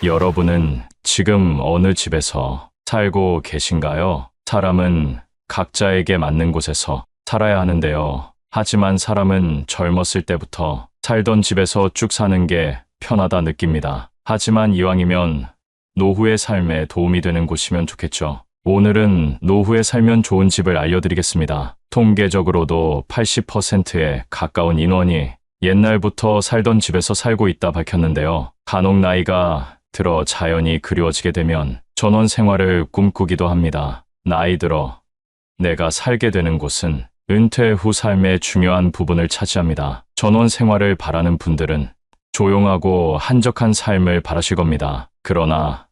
여러분은 지금 어느 집에서 살고 계신가요? 사람은 각자에게 맞는 곳에서 살아야 하는데요. 하지만 사람은 젊었을 때부터 살던 집에서 쭉 사는 게 편하다 느낍니다. 하지만 이왕이면 노후의 삶에 도움이 되는 곳이면 좋겠죠. 오늘은 노후에 살면 좋은 집을 알려드리겠습니다. 통계적으로도 80%에 가까운 인원이 옛날부터 살던 집에서 살고 있다 밝혔는데요. 간혹 나이가 들어 자연이 그리워지게 되면 전원 생활을 꿈꾸기도 합니다. 나이 들어 내가 살게 되는 곳은 은퇴 후 삶의 중요한 부분을 차지합니다. 전원 생활을 바라는 분들은 조용하고 한적한 삶을 바라실 겁니다. 그러나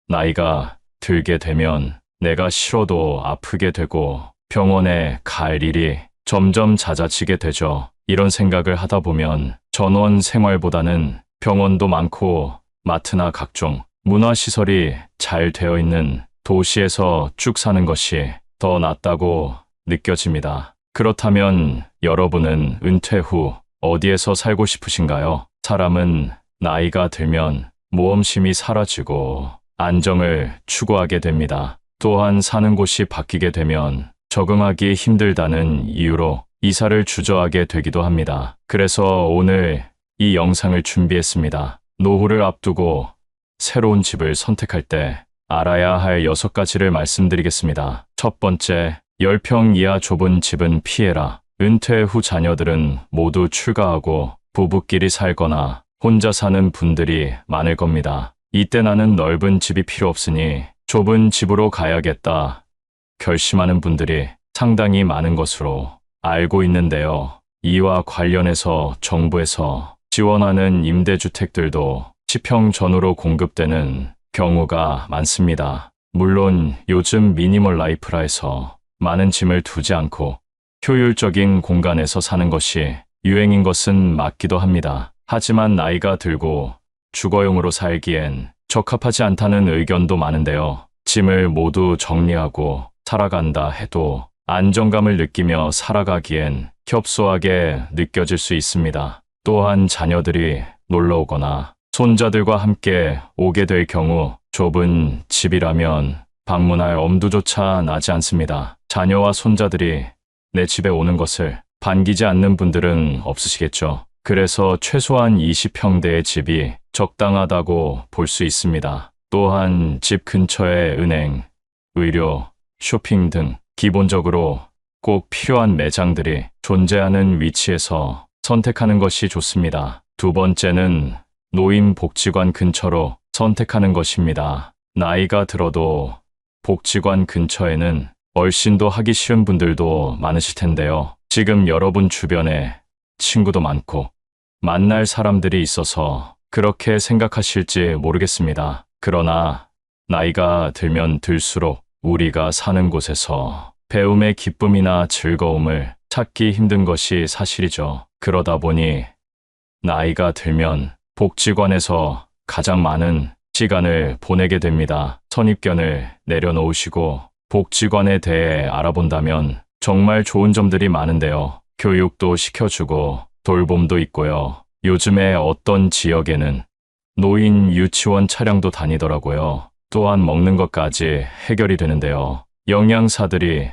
나이가 들게 되면 내가 싫어도 아프게 되고 병원에 갈 일이 점점 잦아지게 되죠. 이런 생각을 하다 보면 전원 생활보다는 병원도 많고 마트나 각종 문화시설이 잘 되어 있는 도시에서 쭉 사는 것이 더 낫다고 느껴집니다. 그렇다면 여러분은 은퇴 후 어디에서 살고 싶으신가요? 사람은 나이가 들면 모험심이 사라지고 안정을 추구하게 됩니다. 또한 사는 곳이 바뀌게 되면 적응하기 힘들다는 이유로 이사를 주저하게 되기도 합니다. 그래서 오늘 이 영상을 준비했습니다. 노후를 앞두고 새로운 집을 선택할 때 알아야 할 6가지를 말씀드리겠습니다. 첫 번째, 10평 이하 좁은 집은 피해라. 은퇴 후 자녀들은 모두 출가하고 부부끼리 살거나 혼자 사는 분들이 많을 겁니다. 이때 나는 넓은 집이 필요 없으니 좁은 집으로 가야겠다 결심하는 분들이 상당히 많은 것으로 알고 있는데요. 이와 관련해서 정부에서 지원하는 임대주택들도 10평 전후로 공급되는 경우가 많습니다. 물론 요즘 미니멀 라이프라 해서 많은 짐을 두지 않고 효율적인 공간에서 사는 것이 유행인 것은 맞기도 합니다. 하지만 나이가 들고 주거용으로 살기엔 적합하지 않다는 의견도 많은데요. 짐을 모두 정리하고 살아간다 해도 안정감을 느끼며 살아가기엔 협소하게 느껴질 수 있습니다. 또한 자녀들이 놀러 오거나 손자들과 함께 오게 될 경우 좁은 집이라면 방문할 엄두조차 나지 않습니다. 자녀와 손자들이 내 집에 오는 것을 반기지 않는 분들은 없으시겠죠. 그래서 최소한 20평대의 집이 적당하다고 볼 수 있습니다. 또한 집 근처에 은행, 의료, 쇼핑 등 기본적으로 꼭 필요한 매장들이 존재하는 위치에서 선택하는 것이 좋습니다. 두 번째는 노인복지관 근처로 선택하는 것입니다. 나이가 들어도 복지관 근처에는 얼씬도 하기 싫은 분들도 많으실 텐데요. 지금 여러분 주변에 친구도 많고 만날 사람들이 있어서 그렇게 생각하실지 모르겠습니다. 그러나 나이가 들면 들수록 우리가 사는 곳에서 배움의 기쁨이나 즐거움을 찾기 힘든 것이 사실이죠. 그러다 보니 나이가 들면 복지관에서 가장 많은 시간을 보내게 됩니다. 선입견을 내려놓으시고 복지관에 대해 알아본다면 정말 좋은 점들이 많은데요. 교육도 시켜주고 돌봄도 있고요. 요즘에 어떤 지역에는 노인 유치원 차량도 다니더라고요. 또한 먹는 것까지 해결이 되는데요. 영양사들이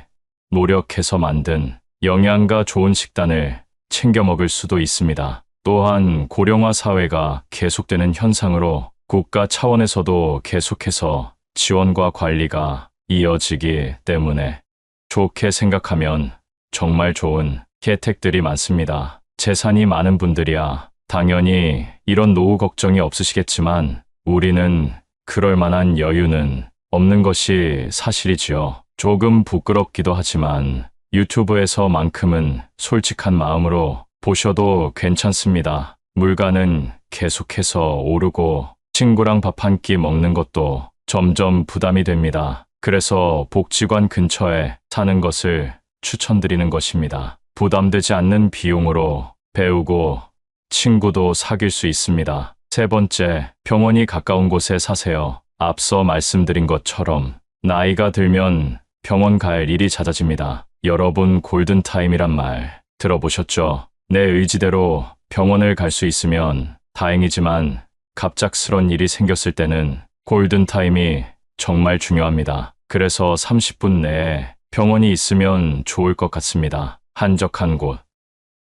노력해서 만든 영양가 좋은 식단을 챙겨 먹을 수도 있습니다. 또한 고령화 사회가 계속되는 현상으로 국가 차원에서도 계속해서 지원과 관리가 이어지기 때문에 좋게 생각하면 정말 좋은 혜택들이 많습니다. 재산이 많은 분들이야 당연히 이런 노후 걱정이 없으시겠지만 우리는 그럴 만한 여유는 없는 것이 사실이지요. 조금 부끄럽기도 하지만 유튜브에서만큼은 솔직한 마음으로 보셔도 괜찮습니다. 물가는 계속해서 오르고 친구랑 밥 한 끼 먹는 것도 점점 부담이 됩니다. 그래서 복지관 근처에 사는 것을 추천드리는 것입니다. 부담되지 않는 비용으로 배우고 친구도 사귈 수 있습니다. 세 번째, 병원이 가까운 곳에 사세요. 앞서 말씀드린 것처럼 나이가 들면 병원 갈 일이 잦아집니다. 여러분 골든타임이란 말 들어보셨죠? 내 의지대로 병원을 갈 수 있으면 다행이지만 갑작스런 일이 생겼을 때는 골든타임이 정말 중요합니다. 그래서 30분 내에 병원이 있으면 좋을 것 같습니다. 한적한 곳,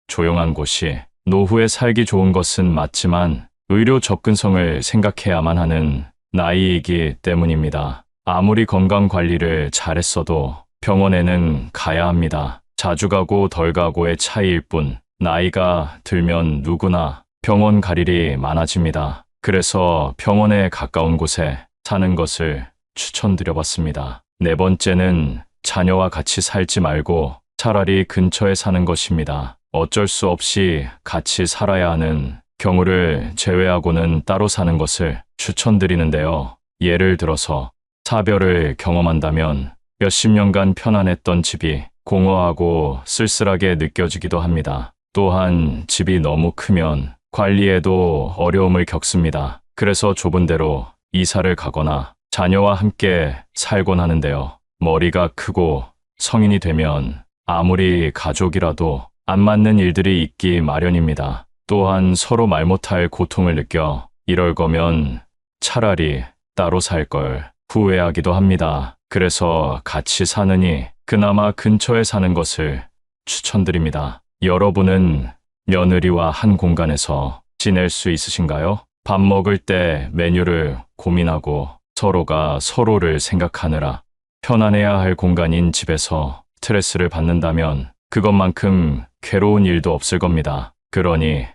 조용한 곳이 노후에 살기 좋은 것은 맞지만 의료 접근성을 생각해야만 하는 나이이기 때문입니다. 아무리 건강 관리를 잘했어도 병원에는 가야 합니다. 자주 가고 덜 가고의 차이일 뿐, 나이가 들면 누구나 병원 갈 일이 많아집니다. 그래서 병원에 가까운 곳에 사는 것을 추천드려봤습니다. 네 번째는 자녀와 같이 살지 말고 차라리 근처에 사는 것입니다. 어쩔 수 없이 같이 살아야 하는 경우를 제외하고는 따로 사는 것을 추천드리는데요. 예를 들어서 사별을 경험한다면 몇십 년간 편안했던 집이 공허하고 쓸쓸하게 느껴지기도 합니다. 또한 집이 너무 크면 관리에도 어려움을 겪습니다. 그래서 좁은 데로 이사를 가거나 자녀와 함께 살곤 하는데요. 머리가 크고 성인이 되면 아무리 가족이라도 안 맞는 일들이 있기 마련입니다. 또한 서로 말 못할 고통을 느껴 이럴 거면 차라리 따로 살 걸 후회하기도 합니다. 그래서 같이 사느니 그나마 근처에 사는 것을 추천드립니다. 여러분은 며느리와 한 공간에서 지낼 수 있으신가요? 밥 먹을 때 메뉴를 고민하고 서로가 서로를 생각하느라 편안해야 할 공간인 집에서 스트레스를 받는다면 그것만큼 괴로운 일도 없을 겁니다. 그러니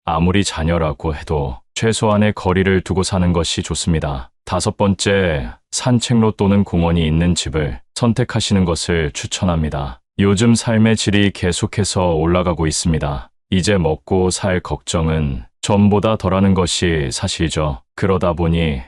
아무리 자녀라고 해도 최소한의 거리를 두고 사는 것이 좋습니다. 다섯 번째, 산책로 또는 공원이 있는 집을 선택하시는 것을 추천합니다. 요즘 삶의 질이 계속해서 올라가고 있습니다. 이제 먹고 살 걱정은 전보다 덜하는 것이 사실이죠. 그러다 보니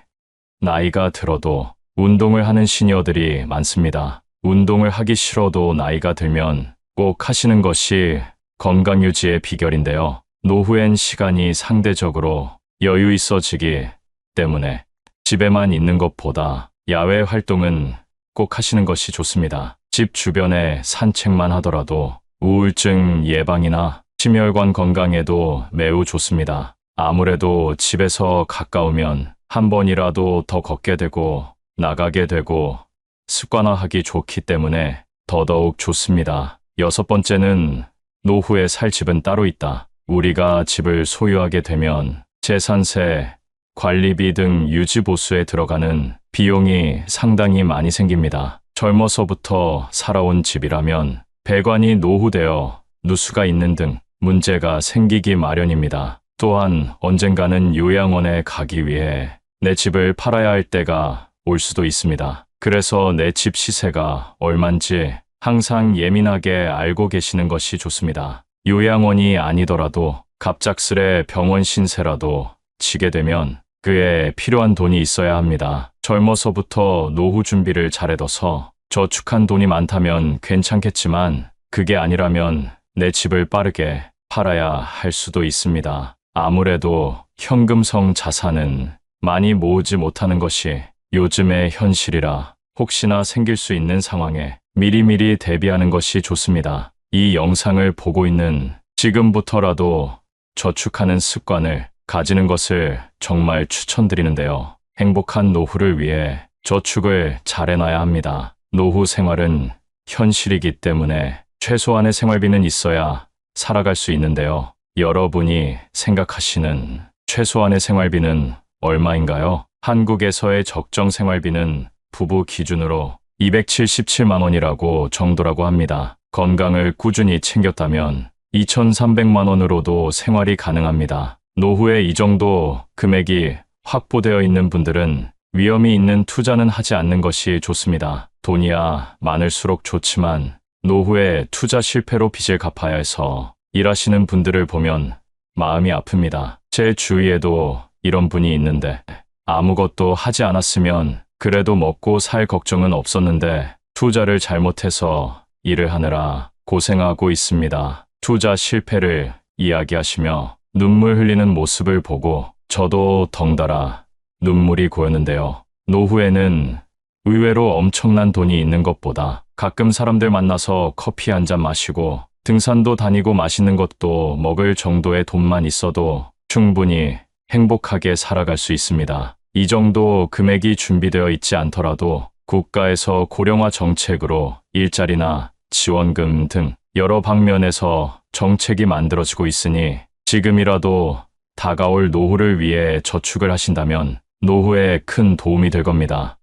나이가 들어도 운동을 하는 시니어들이 많습니다. 운동을 하기 싫어도 나이가 들면 꼭 하시는 것이 건강 유지의 비결인데요. 노후엔 시간이 상대적으로 여유 있어지기 때문에 집에만 있는 것보다 야외 활동은 꼭 하시는 것이 좋습니다. 집 주변에 산책만 하더라도 우울증 예방이나 심혈관 건강에도 매우 좋습니다. 아무래도 집에서 가까우면 한 번이라도 더 걷게 되고 나가게 되고 습관화하기 좋기 때문에 더더욱 좋습니다. 여섯 번째는 노후에 살 집은 따로 있다. 우리가 집을 소유하게 되면 재산세, 관리비 등 유지보수에 들어가는 비용이 상당히 많이 생깁니다. 젊어서부터 살아온 집이라면 배관이 노후되어 누수가 있는 등 문제가 생기기 마련입니다. 또한 언젠가는 요양원에 가기 위해 내 집을 팔아야 할 때가 올 수도 있습니다. 그래서 내 집 시세가 얼만지 항상 예민하게 알고 계시는 것이 좋습니다. 요양원이 아니더라도 갑작스레 병원 신세라도 지게 되면 그에 필요한 돈이 있어야 합니다. 젊어서부터 노후 준비를 잘해둬서 저축한 돈이 많다면 괜찮겠지만 그게 아니라면 내 집을 빠르게 팔아야 할 수도 있습니다. 아무래도 현금성 자산은 많이 모으지 못하는 것이 요즘의 현실이라 혹시나 생길 수 있는 상황에 미리미리 대비하는 것이 좋습니다. 이 영상을 보고 있는 지금부터라도 저축하는 습관을 가지는 것을 정말 추천드리는데요. 행복한 노후를 위해 저축을 잘해놔야 합니다. 노후 생활은 현실이기 때문에 최소한의 생활비는 있어야 살아갈 수 있는데요. 여러분이 생각하시는 최소한의 생활비는 얼마인가요? 한국에서의 적정 생활비는 부부 기준으로 277만 원이라고 정도라고 합니다. 건강을 꾸준히 챙겼다면 2,300만 원으로도 생활이 가능합니다. 노후에 이 정도 금액이 확보되어 있는 분들은 위험이 있는 투자는 하지 않는 것이 좋습니다. 돈이야 많을수록 좋지만 노후에 투자 실패로 빚을 갚아야 해서 일하시는 분들을 보면 마음이 아픕니다. 제 주위에도 이런 분이 있는데 아무것도 하지 않았으면 그래도 먹고 살 걱정은 없었는데 투자를 잘못해서 일을 하느라 고생하고 있습니다. 투자 실패를 이야기하시며 눈물 흘리는 모습을 보고 저도 덩달아 눈물이 고였는데요. 노후에는 의외로 엄청난 돈이 있는 것보다 가끔 사람들 만나서 커피 한 잔 마시고 등산도 다니고 맛있는 것도 먹을 정도의 돈만 있어도 충분히 행복하게 살아갈 수 있습니다. 이 정도 금액이 준비되어 있지 않더라도 국가에서 고령화 정책으로 일자리나 지원금 등 여러 방면에서 정책이 만들어지고 있으니 지금이라도 다가올 노후를 위해 저축을 하신다면 노후에 큰 도움이 될 겁니다.